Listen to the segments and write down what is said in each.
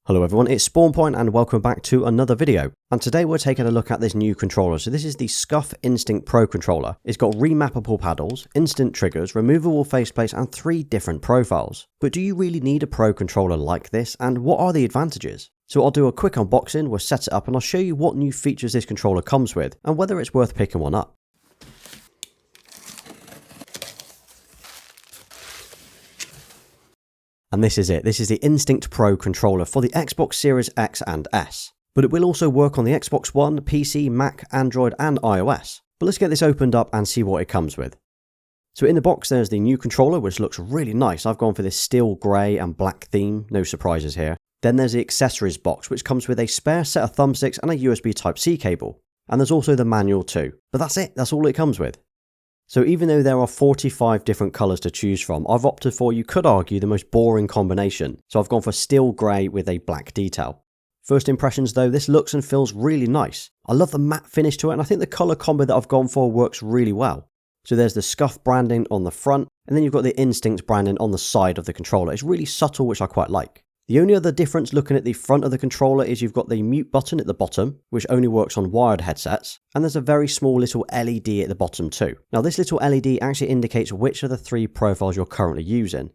Hello everyone, it's SpawnPoint and welcome back to another video. And today we're taking a look at this new controller. So this is the SCUF Instinct Pro Controller. It's got remappable paddles, instant triggers, removable faceplates and 3 different profiles. But do you really need a Pro controller like this, and what are the advantages? So I'll do a quick unboxing, we'll set it up and I'll show you what new features this controller comes with and whether it's worth picking one up. And this is it. This is the Instinct Pro controller for the Xbox Series X and S. But it will also work on the Xbox One, PC, Mac, Android and iOS. But let's get this opened up and see what it comes with. So in the box there's the new controller, which looks really nice. I've gone for this steel grey and black theme, no surprises here. Then there's the accessories box, which comes with a spare set of thumbsticks and a USB Type-C cable. And there's also the manual too. But that's it, that's all it comes with. So even though there are 45 different colours to choose from, I've opted for, you could argue, the most boring combination. So I've gone for steel grey with a black detail. First impressions though, this looks and feels really nice. I love the matte finish to it and I think the colour combo that I've gone for works really well. So there's the SCUF branding on the front and then you've got the Instinct branding on the side of the controller. It's really subtle, which I quite like. The only other difference looking at the front of the controller is you've got the mute button at the bottom, which only works on wired headsets, and there's a very small little LED at the bottom too. Now this little LED actually indicates which of the 3 profiles you're currently using.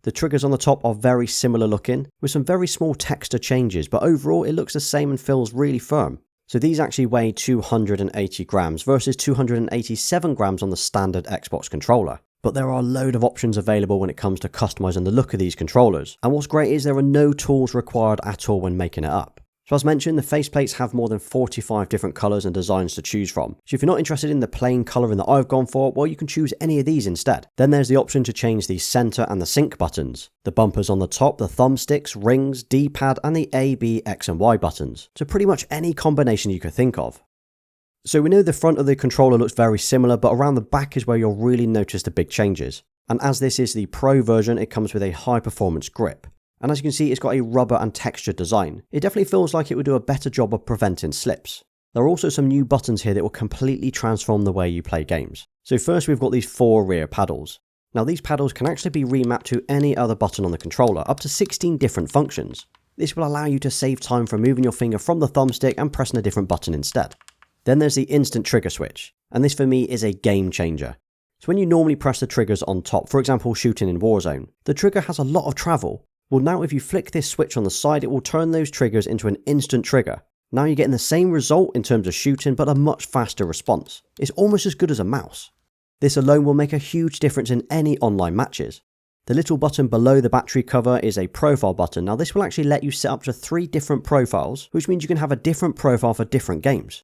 The triggers on the top are very similar looking, with some very small texture changes, but overall it looks the same and feels really firm. So these actually weigh 280 grams versus 287 grams on the standard Xbox controller. But there are a load of options available when it comes to customizing the look of these controllers. And what's great is there are no tools required at all when making it up. So as mentioned, the faceplates have more than 45 different colours and designs to choose from. So if you're not interested in the plain colouring that I've gone for, well, you can choose any of these instead. Then there's the option to change the centre and the sync buttons, the bumpers on the top, the thumbsticks, rings, D-pad and the A, B, X and Y buttons. So pretty much any combination you could think of. So we know the front of the controller looks very similar, but around the back is where you'll really notice the big changes. And as this is the Pro version, it comes with a high performance grip. And as you can see, it's got a rubber and textured design. It definitely feels like it would do a better job of preventing slips. There are also some new buttons here that will completely transform the way you play games. So first we've got these 4 rear paddles. Now these paddles can actually be remapped to any other button on the controller, up to 16 different functions. This will allow you to save time from moving your finger from the thumbstick and pressing a different button instead. Then there's the instant trigger switch, and this for me is a game changer. So when you normally press the triggers on top, for example shooting in Warzone, the trigger has a lot of travel. Well now if you flick this switch on the side, it will turn those triggers into an instant trigger. Now you're getting the same result in terms of shooting, but a much faster response. It's almost as good as a mouse. This alone will make a huge difference in any online matches. The little button below the battery cover is a profile button. Now this will actually let you set up to 3 different profiles, which means you can have a different profile for different games.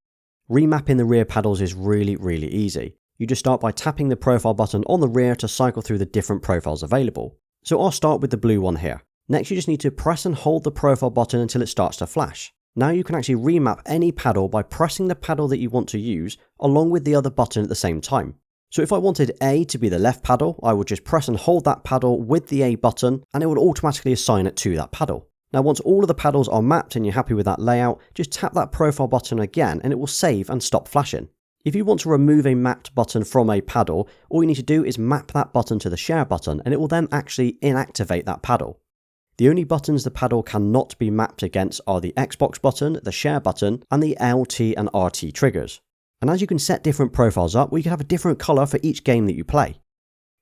Remapping the rear paddles is really easy. You just start by tapping the profile button on the rear to cycle through the different profiles available. So I'll start with the blue one here. Next you just need to press and hold the profile button until it starts to flash. Now you can actually remap any paddle by pressing the paddle that you want to use along with the other button at the same time. So if I wanted A to be the left paddle, I would just press and hold that paddle with the A button and it would automatically assign it to that paddle. Now once all of the paddles are mapped and you're happy with that layout, just tap that profile button again and it will save and stop flashing. If you want to remove a mapped button from a paddle, all you need to do is map that button to the share button and it will then actually inactivate that paddle. The only buttons the paddle cannot be mapped against are the Xbox button, the share button and the LT and RT triggers. And as you can set different profiles up, well, you can have a different colour for each game that you play.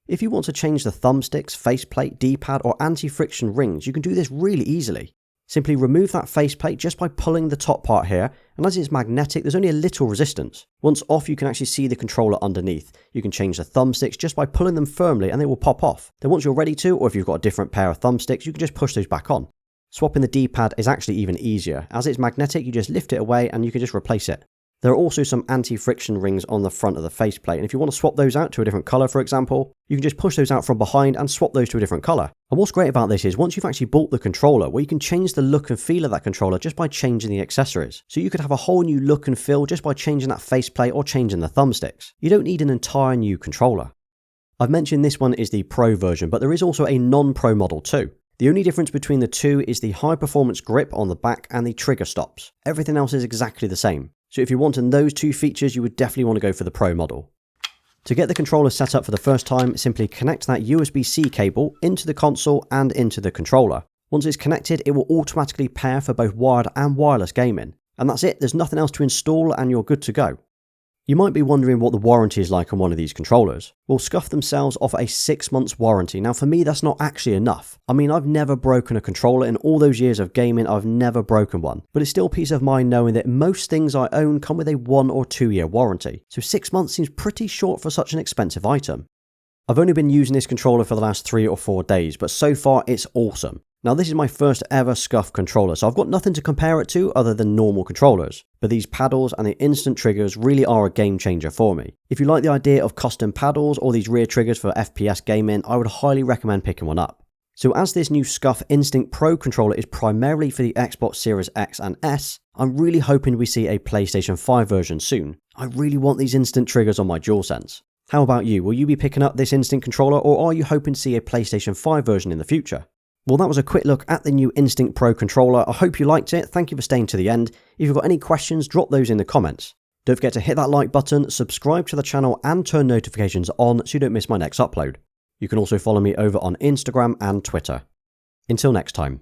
If you want to change the thumbsticks, faceplate, D-pad or anti-friction rings, you can do this really easily. Simply remove that faceplate just by pulling the top part here, and as it's magnetic there's only a little resistance. Once off you can actually see the controller underneath. You can change the thumbsticks just by pulling them firmly and they will pop off. Then once you're ready to, or if you've got a different pair of thumbsticks, you can just push those back on. Swapping the D-pad is actually even easier. As it's magnetic you just lift it away and you can just replace it. There are also some anti-friction rings on the front of the faceplate, and if you want to swap those out to a different colour for example, you can just push those out from behind and swap those to a different colour. And what's great about this is once you've actually bought the controller, well you can change the look and feel of that controller just by changing the accessories. So you could have a whole new look and feel just by changing that faceplate or changing the thumbsticks. You don't need an entire new controller. I've mentioned this one is the Pro version, but there is also a non-Pro model too. The only difference between the two is the high performance grip on the back and the trigger stops. Everything else is exactly the same. So if you're wanting those 2 features, you would definitely want to go for the Pro model. To get the controller set up for the first time, simply connect that USB-C cable into the console and into the controller. Once it's connected, it will automatically pair for both wired and wireless gaming. And that's it, there's nothing else to install and you're good to go. You might be wondering what the warranty is like on one of these controllers. Well, SCUF themselves offer a 6 months warranty. Now for me, that's not actually enough. I mean, I've never broken a controller. In all those years of gaming, I've never broken one. But it's still peace of mind knowing that most things I own come with a 1 or 2 year warranty. So 6 months seems pretty short for such an expensive item. I've only been using this controller for the last 3 or 4 days, but so far it's awesome. Now this is my first ever SCUF controller, so I've got nothing to compare it to other than normal controllers. But these paddles and the instant triggers really are a game changer for me. If you like the idea of custom paddles or these rear triggers for FPS gaming, I would highly recommend picking one up. So as this new SCUF Instinct Pro Controller is primarily for the Xbox Series X and S, I'm really hoping we see a PlayStation 5 version soon. I really want these instant triggers on my DualSense. How about you? Will you be picking up this Instinct controller, or are you hoping to see a PlayStation 5 version in the future? Well, that was a quick look at the new Instinct Pro Controller. I hope you liked it. Thank you for staying to the end. If you've got any questions, drop those in the comments. Don't forget to hit that like button, subscribe to the channel and turn notifications on so you don't miss my next upload. You can also follow me over on Instagram and Twitter. Until next time.